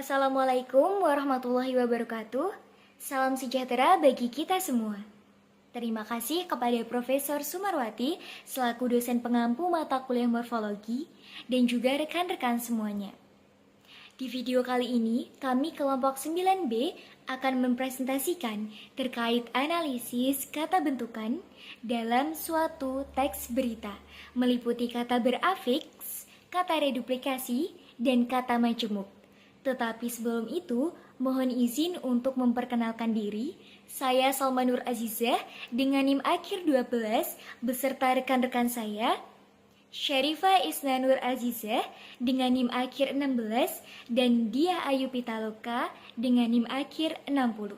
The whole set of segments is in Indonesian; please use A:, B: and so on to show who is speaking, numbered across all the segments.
A: Assalamualaikum warahmatullahi wabarakatuh. Salam sejahtera bagi kita semua. Terima kasih kepada Profesor Sumarwati selaku dosen pengampu mata kuliah morfologi dan juga rekan-rekan semuanya. Di video kali ini, kami kelompok 9B akan mempresentasikan terkait analisis kata bentukan dalam suatu teks berita, meliputi kata berafiks, kata reduplikasi, dan kata majemuk. Tetapi sebelum itu, mohon izin untuk memperkenalkan diri. Saya Salma Nur Azizah dengan NIM akhir 12 beserta rekan-rekan saya, Syarifah Isna Nur Azizah dengan NIM akhir 16 dan Diah Ayu Pitaloka dengan NIM akhir 60.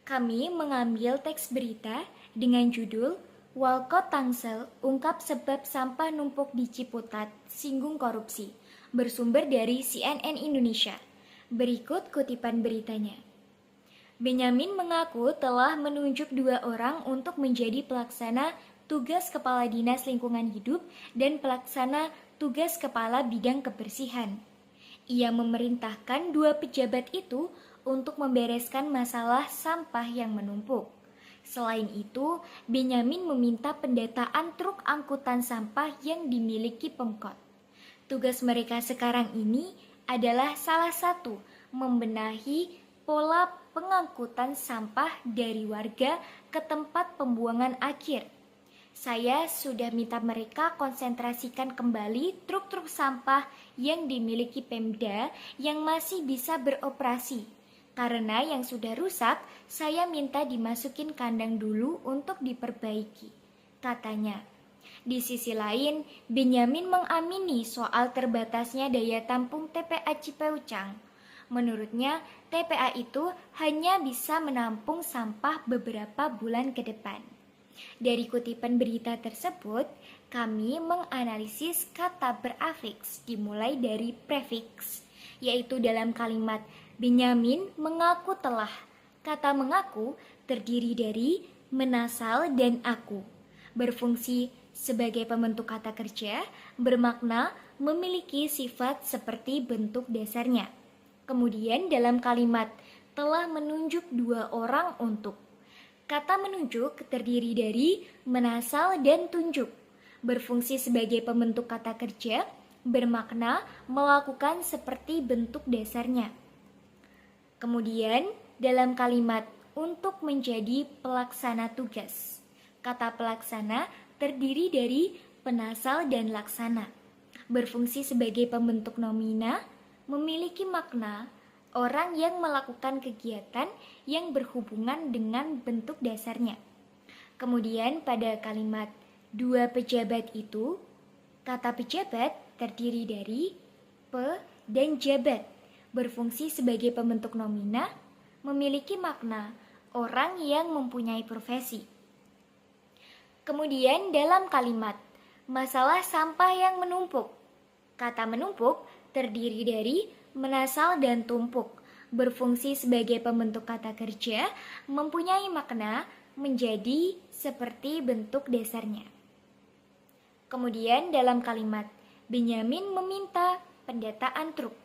A: Kami mengambil teks berita dengan judul Walcott Tangsel ungkap sebab sampah numpuk di Ciputat, singgung korupsi, bersumber dari CNN Indonesia. Berikut kutipan beritanya. Benyamin mengaku telah menunjuk 2 orang untuk menjadi pelaksana tugas Kepala Dinas Lingkungan Hidup dan pelaksana tugas Kepala Bidang Kebersihan. Ia memerintahkan 2 pejabat itu untuk membereskan masalah sampah yang menumpuk. Selain itu, Benyamin meminta pendataan truk angkutan sampah yang dimiliki Pemkot. Tugas mereka sekarang ini adalah salah satu, membenahi pola pengangkutan sampah dari warga ke tempat pembuangan akhir. Saya sudah minta mereka konsentrasikan kembali truk-truk sampah yang dimiliki Pemda yang masih bisa beroperasi. Karena yang sudah rusak, saya minta dimasukin kandang dulu untuk diperbaiki, katanya. Di sisi lain, Benyamin mengamini soal terbatasnya daya tampung TPA Cipeucang. Menurutnya, TPA itu hanya bisa menampung sampah beberapa bulan ke depan. Dari kutipan berita tersebut, kami menganalisis kata berafiks dimulai dari prefiks, yaitu dalam kalimat Benyamin mengaku telah. Kata mengaku terdiri dari menasal dan aku, berfungsi sebagai pembentuk kata kerja, bermakna memiliki sifat seperti bentuk dasarnya. Kemudian dalam kalimat telah menunjuk 2 orang untuk. Kata menunjuk terdiri dari menasal dan tunjuk, berfungsi sebagai pembentuk kata kerja, bermakna melakukan seperti bentuk dasarnya. Kemudian dalam kalimat untuk menjadi pelaksana tugas, kata pelaksana terdiri dari penasal dan laksana, berfungsi sebagai pembentuk nomina, memiliki makna orang yang melakukan kegiatan yang berhubungan dengan bentuk dasarnya. Kemudian pada kalimat 2 pejabat itu, kata pejabat terdiri dari pe dan jabat, berfungsi sebagai pembentuk nomina, memiliki makna orang yang mempunyai profesi. Kemudian dalam kalimat masalah sampah yang menumpuk, kata menumpuk terdiri dari menasal dan tumpuk, berfungsi sebagai pembentuk kata kerja, mempunyai makna menjadi seperti bentuk dasarnya. Kemudian dalam kalimat Benyamin meminta pendataan truk,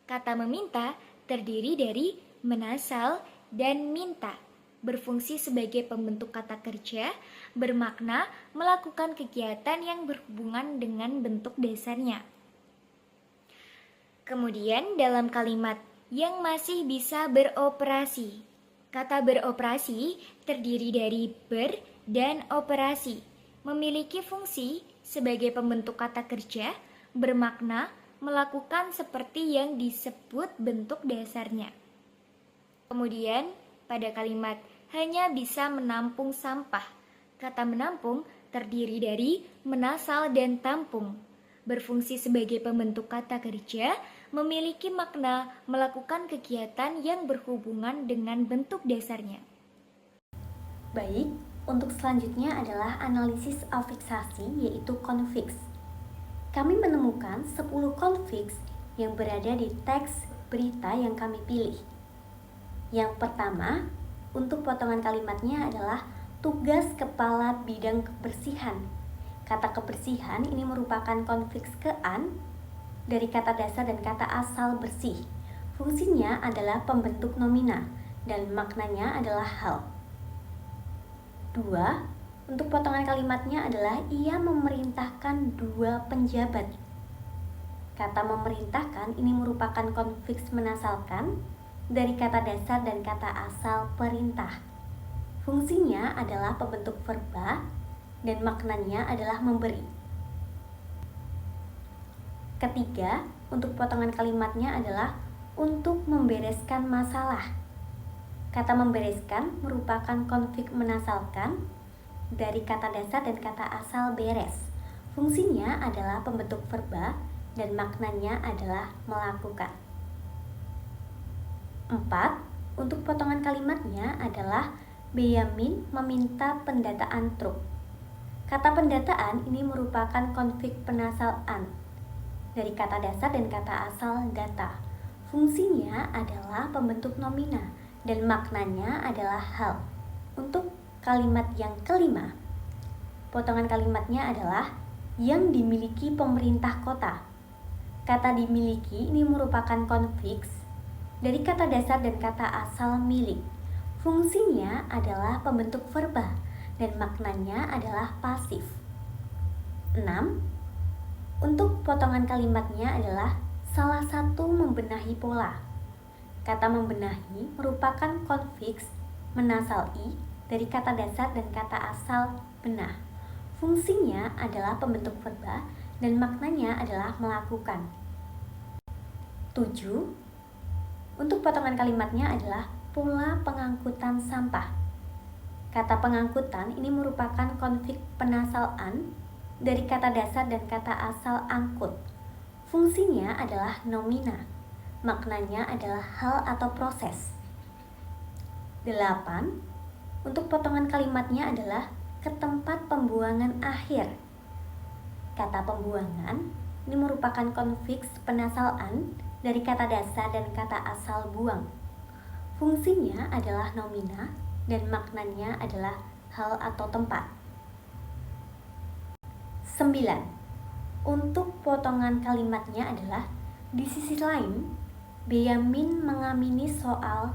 A: kata meminta terdiri dari menasal dan minta, berfungsi sebagai pembentuk kata kerja, bermakna melakukan kegiatan yang berhubungan dengan bentuk dasarnya. Kemudian dalam kalimat yang masih bisa beroperasi, kata beroperasi terdiri dari ber dan operasi, memiliki fungsi sebagai pembentuk kata kerja, bermakna melakukan seperti yang disebut bentuk dasarnya. Kemudian pada kalimat hanya bisa menampung sampah, kata menampung terdiri dari menasal dan tampung, berfungsi sebagai pembentuk kata kerja, memiliki makna melakukan kegiatan yang berhubungan dengan bentuk dasarnya.
B: Baik, untuk selanjutnya adalah analisis afiksasi, yaitu konfiks. Kami menemukan 10 konfiks yang berada di teks berita yang kami pilih. Yang pertama, untuk potongan kalimatnya adalah tugas Kepala Bidang Kebersihan. Kata kebersihan ini merupakan konfiks ke-an dari kata dasar dan kata asal bersih. Fungsinya adalah pembentuk nomina dan maknanya adalah hal. 2. Untuk potongan kalimatnya adalah ia memerintahkan 2 penjabat. Kata memerintahkan ini merupakan konfiks menasalkan dari kata dasar dan kata asal perintah. Fungsinya adalah pembentuk verba dan maknanya adalah memberi. Ketiga, untuk potongan kalimatnya adalah untuk membereskan masalah. Kata membereskan merupakan konflik menasalkan dari kata dasar dan kata asal beres. Fungsinya adalah pembentuk verba dan maknanya adalah melakukan. 4. Untuk potongan kalimatnya adalah Benyamin meminta pendataan truk. Kata pendataan ini merupakan konflik penasalan dari kata dasar dan kata asal data. Fungsinya adalah pembentuk nomina dan maknanya adalah hal. Untuk kalimat yang kelima, potongan kalimatnya adalah yang dimiliki pemerintah kota. Kata dimiliki ini merupakan konfiks dari kata dasar dan kata asal milik. Fungsinya adalah pembentuk verba dan maknanya adalah pasif. 6. Untuk potongan kalimatnya adalah salah satu membenahi pola. Kata membenahi merupakan konfiks menasal i dari kata dasar dan kata asal benah. Fungsinya adalah pembentuk verba dan maknanya adalah melakukan. 7. Untuk potongan kalimatnya adalah pola pengangkutan sampah. Kata pengangkutan ini merupakan konflik penasalan dari kata dasar dan kata asal angkut. Fungsinya adalah nomina. Maknanya adalah hal atau proses. 8. Untuk potongan kalimatnya adalah ke tempat pembuangan akhir. Kata pembuangan ini merupakan konfiks penasalan dari kata dasar dan kata asal buang. Fungsinya adalah nomina dan maknanya adalah hal atau tempat. 9. Untuk potongan kalimatnya adalah di sisi lain, Benyamin mengamini soal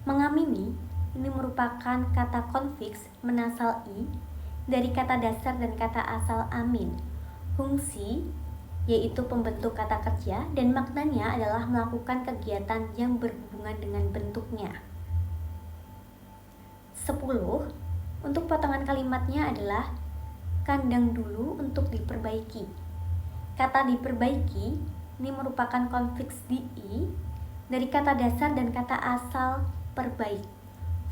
B: mengamini ini merupakan kata konfiks menasal i dari kata dasar dan kata asal amin. Fungsi yaitu pembentuk kata kerja dan maknanya adalah melakukan kegiatan yang berhubungan dengan bentuknya. 10. Untuk potongan kalimatnya adalah kandang dulu untuk diperbaiki. Kata diperbaiki ini merupakan konfiks di i dari kata dasar dan kata asal perbaik.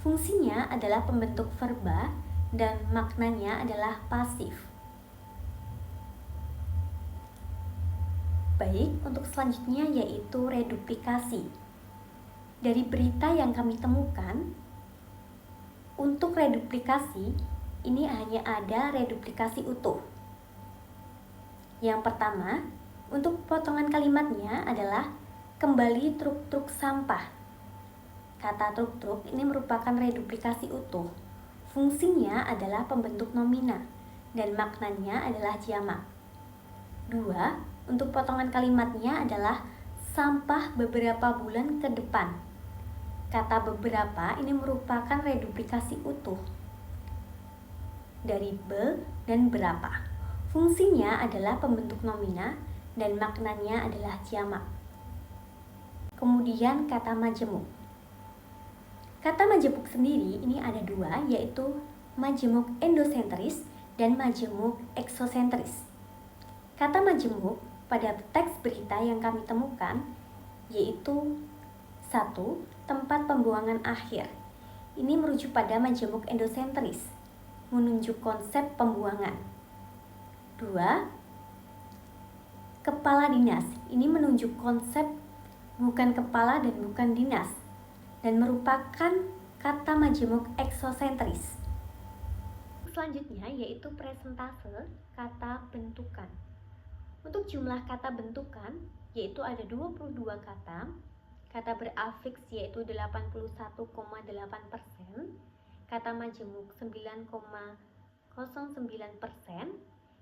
B: Fungsinya adalah pembentuk verba dan maknanya adalah pasif. Baik, untuk selanjutnya yaitu reduplikasi. Dari berita yang kami temukan, untuk reduplikasi ini hanya ada reduplikasi utuh. Yang pertama, untuk potongan kalimatnya adalah kembali truk-truk sampah. Kata truk-truk ini merupakan reduplikasi utuh. Fungsinya adalah pembentuk nomina dan maknanya adalah jamak. 2. Untuk potongan kalimatnya adalah sampah beberapa bulan ke depan. Kata beberapa ini merupakan reduplikasi utuh dari be dan berapa. Fungsinya adalah pembentuk nomina dan maknanya adalah jamak. Kemudian kata majemuk. Kata majemuk sendiri ini ada dua, yaitu majemuk endosentris dan majemuk eksosentris. Kata majemuk pada teks berita yang kami temukan yaitu 1. Tempat pembuangan akhir. Ini merujuk pada majemuk endosentris, menunjuk konsep pembuangan. 2. Kepala dinas. Ini menunjuk konsep bukan kepala dan bukan dinas dan merupakan kata majemuk eksosentris. Selanjutnya yaitu presentase kata bentukan. Untuk jumlah kata bentukan yaitu ada 22 kata. Kata berafiks yaitu 81,8%, kata majemuk 9,09%,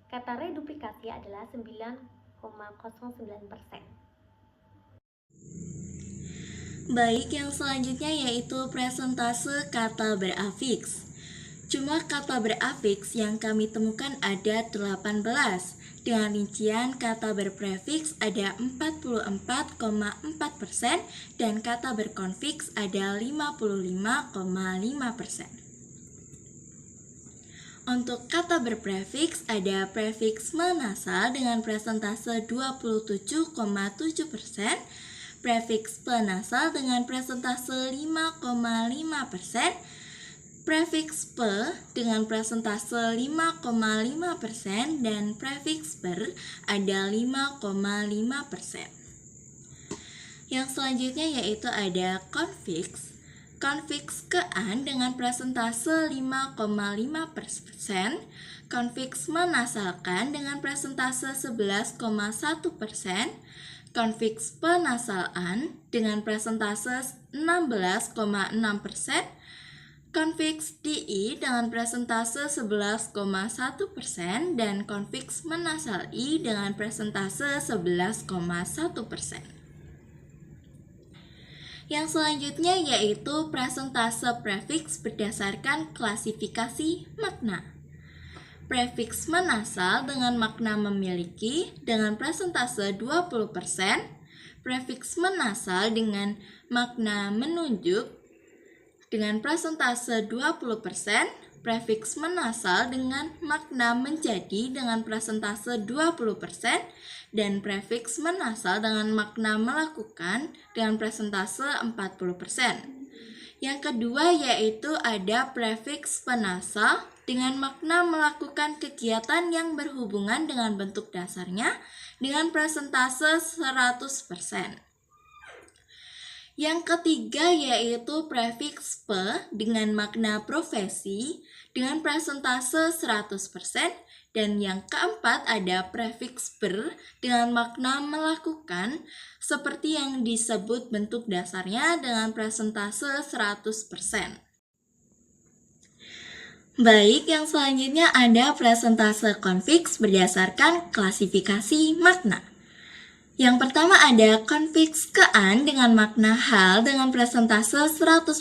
B: kata reduplikasi adalah 9,9%.
C: Baik, yang selanjutnya yaitu presentase kata berafiks. Jumlah kata berafiks yang kami temukan ada 18. Dengan rincian kata berprefiks ada 44,4% dan kata berkonfiks ada 55,5%. Untuk kata berprefiks ada prefiks menasal dengan presentase 27,7%, prefiks penasal dengan presentase 5,5%, prefiks pe dengan presentase 5,5% dan prefiks ber ada 5,5%. Yang selanjutnya yaitu ada konfiks. Konfiks kean dengan presentase 5,5%, konfiks menasalkan dengan presentase 11,1%, konfiks penasalan dengan presentase 16,6%, konfiks DI dengan presentase 11,1% dan konfiks menasal I dengan presentase 11,1%. Yang selanjutnya yaitu presentase prefiks berdasarkan klasifikasi makna. Prefiks menasal dengan makna memiliki dengan presentase 20%, prefiks menasal dengan makna menunjuk dengan presentase 20%, prefiks menasal dengan makna menjadi dengan presentase 20%, dan prefiks menasal dengan makna melakukan dengan presentase 40%. Yang kedua yaitu ada prefiks penasal dengan makna melakukan kegiatan yang berhubungan dengan bentuk dasarnya dengan presentase 100%. Yang ketiga yaitu prefiks pe dengan makna profesi dengan presentase 100%, dan yang keempat ada prefiks ber dengan makna melakukan seperti yang disebut bentuk dasarnya dengan presentase 100%. Baik, yang selanjutnya ada presentase konfiks berdasarkan klasifikasi makna. Yang pertama ada konfiks kean dengan makna hal dengan presentase 100%.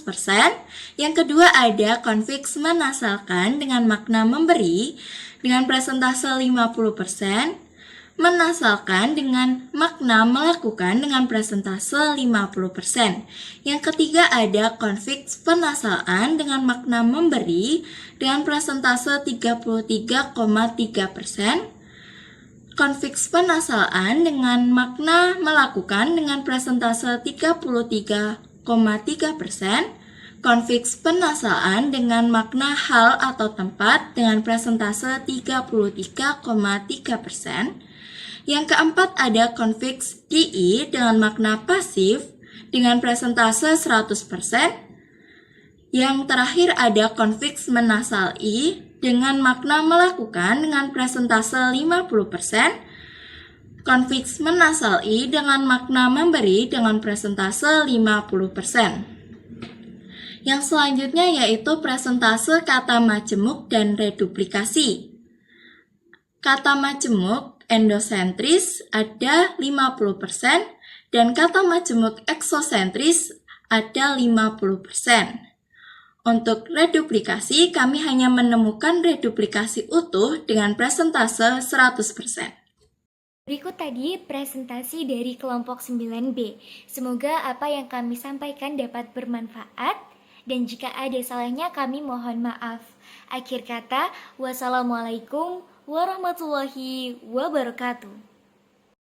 C: Yang kedua ada konfiks menasalkan dengan makna memberi dengan presentase 50%. Menasalkan dengan makna melakukan dengan presentase 50%. Yang ketiga ada konfiks penasalan dengan makna memberi dengan presentase 33,3%. Konfiks penasalan dengan makna melakukan dengan presentase 33,3%, konfiks penasalan dengan makna hal atau tempat dengan presentase 33,3%. Yang keempat ada konfiks DI dengan makna pasif dengan presentase 100%. Yang terakhir ada konfiks menasal I dengan makna melakukan dengan presentase 50%, konfiks menasal I dengan makna memberi dengan presentase 50%. Yang selanjutnya yaitu presentase kata majemuk dan reduplikasi. Kata majemuk endosentris ada 50% dan kata majemuk eksosentris ada 50%. Untuk reduplikasi, kami hanya menemukan reduplikasi utuh dengan presentase 100%.
A: Berikut tadi presentasi dari kelompok 9B. Semoga apa yang kami sampaikan dapat bermanfaat, dan jika ada salahnya kami mohon maaf. Akhir kata, wassalamualaikum warahmatullahi wabarakatuh.